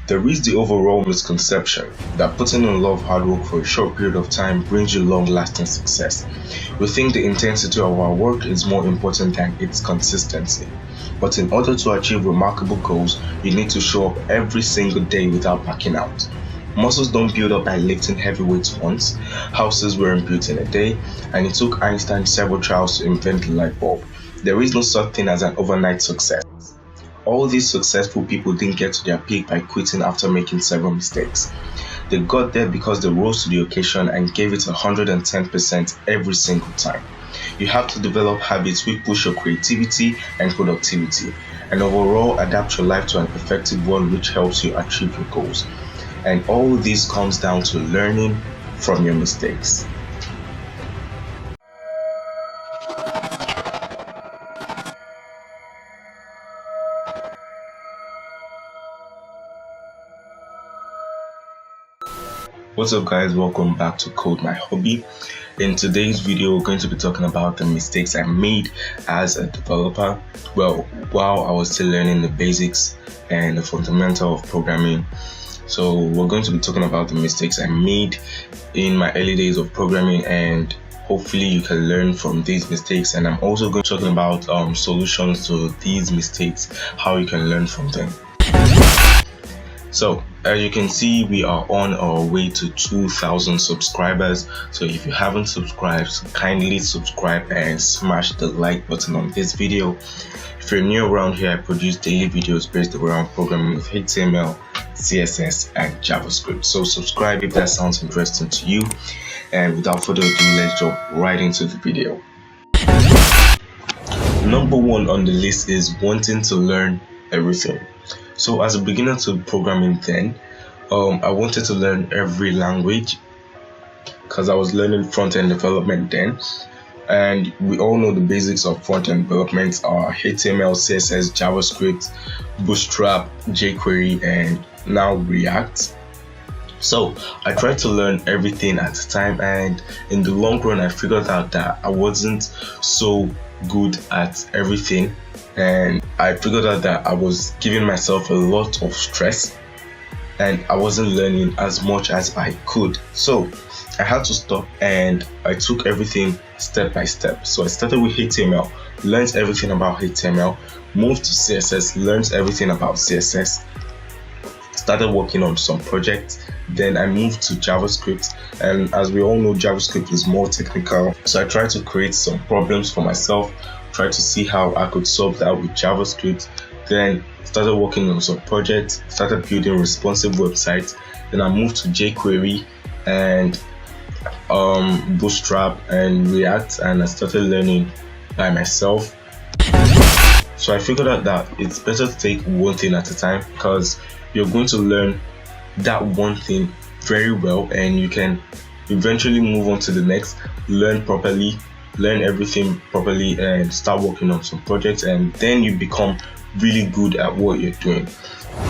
There is the overall misconception that putting in a lot of hard work for a short period of time brings you long-lasting success. We think the intensity of our work is more important than its consistency. But in order to achieve remarkable goals, you need to show up every single day without backing out. Muscles don't build up by lifting heavy weights once, houses weren't built in a day, and it took Einstein several trials to invent the light bulb. There is no such thing as an overnight success. All these successful people didn't get to their peak by quitting after making several mistakes. They got there because they rose to the occasion and gave it 110% every single time. You have to develop habits which push your creativity and productivity, and overall adapt your life to an effective one which helps you achieve your goals. And all this comes down to learning from your mistakes. What's up guys, welcome back to Code My Hobby. In today's video we're going to be talking about the mistakes I made as a developer, well, while I was still learning the basics and the fundamental of programming. So we're going to be talking about the mistakes I made in my early days of programming, and hopefully you can learn from these mistakes. And I'm also going to be talking about solutions to these mistakes, how you can learn from them. So as you can see, we are on our way to 2,000 subscribers. So if you haven't subscribed, kindly subscribe and smash the like button on this video. If you're new around here, I produce daily videos based around programming with HTML, CSS and JavaScript. So subscribe if that sounds interesting to you. And without further ado, let's jump right into the video. Number one on the list is wanting to learn everything. So as a beginner to programming then, I wanted to learn every language because I was learning front-end development then, and we all know the basics of front-end development are HTML, CSS, JavaScript, Bootstrap, jQuery, and now React. So I tried to learn everything at the time, and in the long run I figured out that I wasn't so good at everything, and I figured out that I was giving myself a lot of stress and I wasn't learning as much as I could. So I had to stop and I took everything step by step. So I started with HTML, learned everything about HTML, moved to CSS, learned everything about CSS, started working on some projects. Then I moved to JavaScript, and as we all know, JavaScript is more technical. So I tried to create some problems for myself, tried to see how I could solve that with JavaScript. Then started working on some projects, started building responsive websites. Then I moved to jQuery and Bootstrap and React, and I started learning by myself. So I figured out that it's better to take one thing at a time, because you're going to learn that one thing very well and you can eventually move on to the next, learn properly, learn everything properly and start working on some projects, and then you become really good at what you're doing.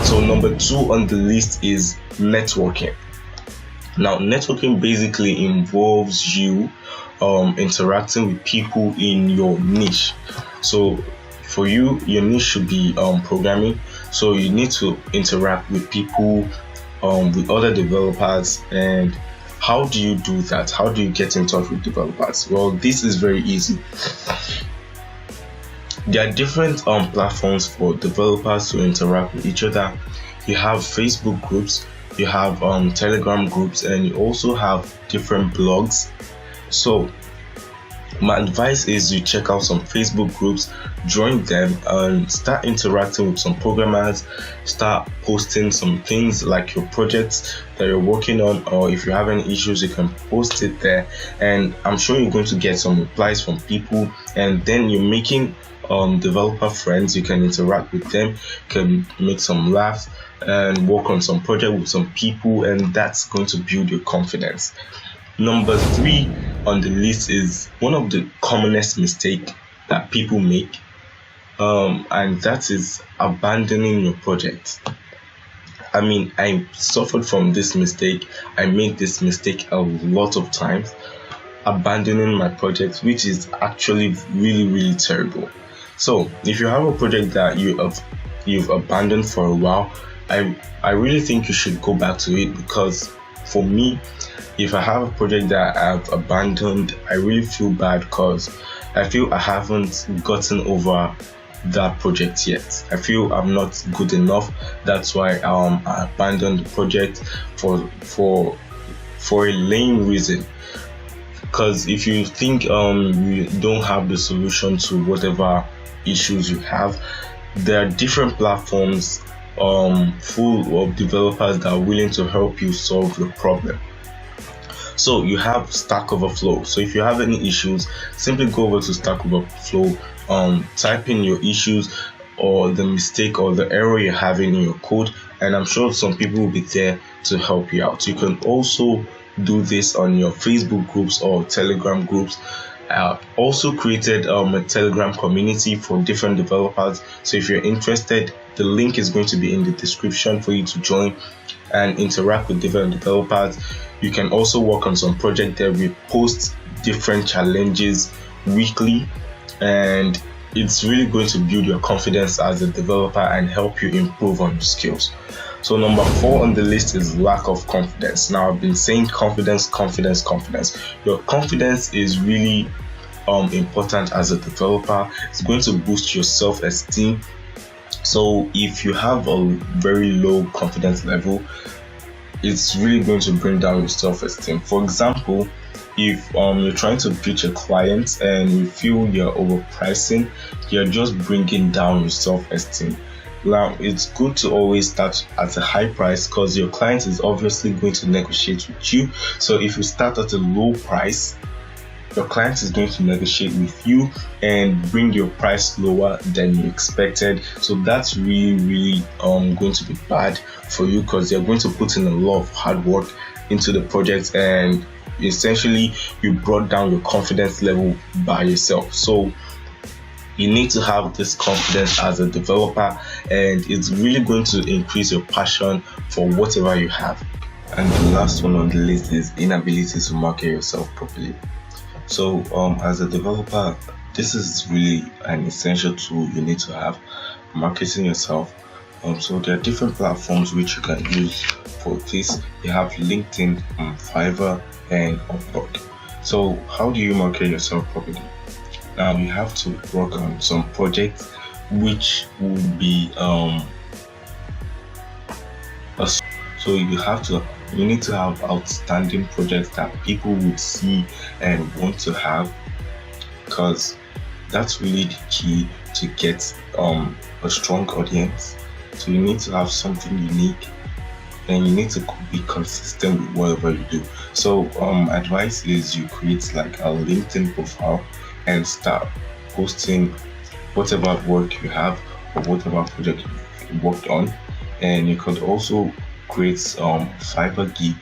So number two on the list is networking. Now networking basically involves you interacting with people in your niche. So for you, your niche should be programming, so you need to interact with people, with other developers. And how do you do that? How do you get in touch with developers? Well, this is very easy. There are different platforms for developers to interact with each other. You have Facebook groups, you have Telegram groups, and you also have different blogs. So my advice is you check out some Facebook groups, join them and start interacting with some programmers, start posting some things like your projects that you're working on, or if you have any issues you can post it there, and I'm sure you're going to get some replies from people, and then you're making developer friends. You can interact with them, can make some laughs and work on some project with some people, and that's going to build your confidence. Number three on the list is one of the commonest mistakes that people make, and that is abandoning your project. I mean, I suffered from this mistake. I made this mistake a lot of times, abandoning my project, which is actually really terrible. So if you have a project that you've abandoned for a while, I really think you should go back to it, because for me, if I have a project that I've abandoned, I really feel bad, because I feel I haven't gotten over that project yet. I feel I'm not good enough. That's why I abandoned the project for a lame reason. Because if you think you don't have the solution to whatever issues you have, there are different platforms full of developers that are willing to help you solve the problem. So you have Stack Overflow. So if you have any issues, simply go over to Stack Overflow, type in your issues or the mistake or the error you're having in your code, and I'm sure some people will be there to help you out. You can also do this on your Facebook groups or Telegram groups. I also created a Telegram community for different developers. So if you're interested, the link is going to be in the description for you to join and interact with different developers. You can also work on some project there. We post different challenges weekly, and it's really going to build your confidence as a developer and help you improve on your skills. So number 4 on the list is lack of confidence. Now, I've been saying confidence. Your confidence is really important as a developer. It's going to boost your self-esteem. So if you have a very low confidence level, it's really going to bring down your self-esteem. For example, if you're trying to pitch a client and you feel you're overpricing, you're just bringing down your self-esteem. Now, it's good to always start at a high price, because your client is obviously going to negotiate with you. So if you start at a low price, your client is going to negotiate with you and bring your price lower than you expected. So that's really going to be bad for you, because you're going to put in a lot of hard work into the project, and essentially you brought down your confidence level by yourself. So you need to have this confidence as a developer, and it's really going to increase your passion for whatever you have. And the last one on the list is inability to market yourself properly. So as a developer, this is really an essential tool you need to have, marketing yourself. So there are different platforms which you can use for this. You have LinkedIn, Fiverr, and Upwork. So how do you market yourself properly? Now you have to work on some projects which would be so you need to have outstanding projects that people would see and want to have, because that's really the key to get a strong audience. So you need to have something unique, and you need to be consistent with whatever you do. So advice is you create like a LinkedIn profile and start posting whatever work you have or whatever project you worked on. And you could also create Fiverr gig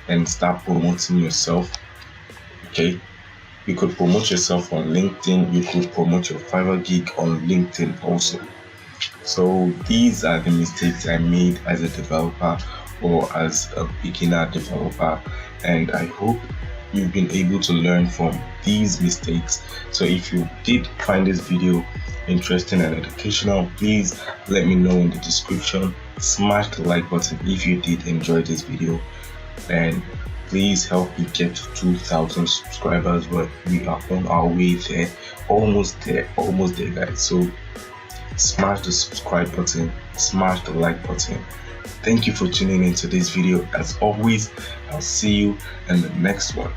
and start promoting yourself. Okay, you could promote yourself on LinkedIn. You could promote your Fiverr gig on LinkedIn also. So these are the mistakes I made as a developer or as a beginner developer, and I hope you've been able to learn from these mistakes. So if you did find this video interesting and educational, please let me know in the description. Smash the like button if you did enjoy this video, and please help me get to 2,000 subscribers. But we are on our way there, almost there guys. So smash the subscribe button, smash the like button. Thank you for tuning into this video. As always, I'll see you in the next one.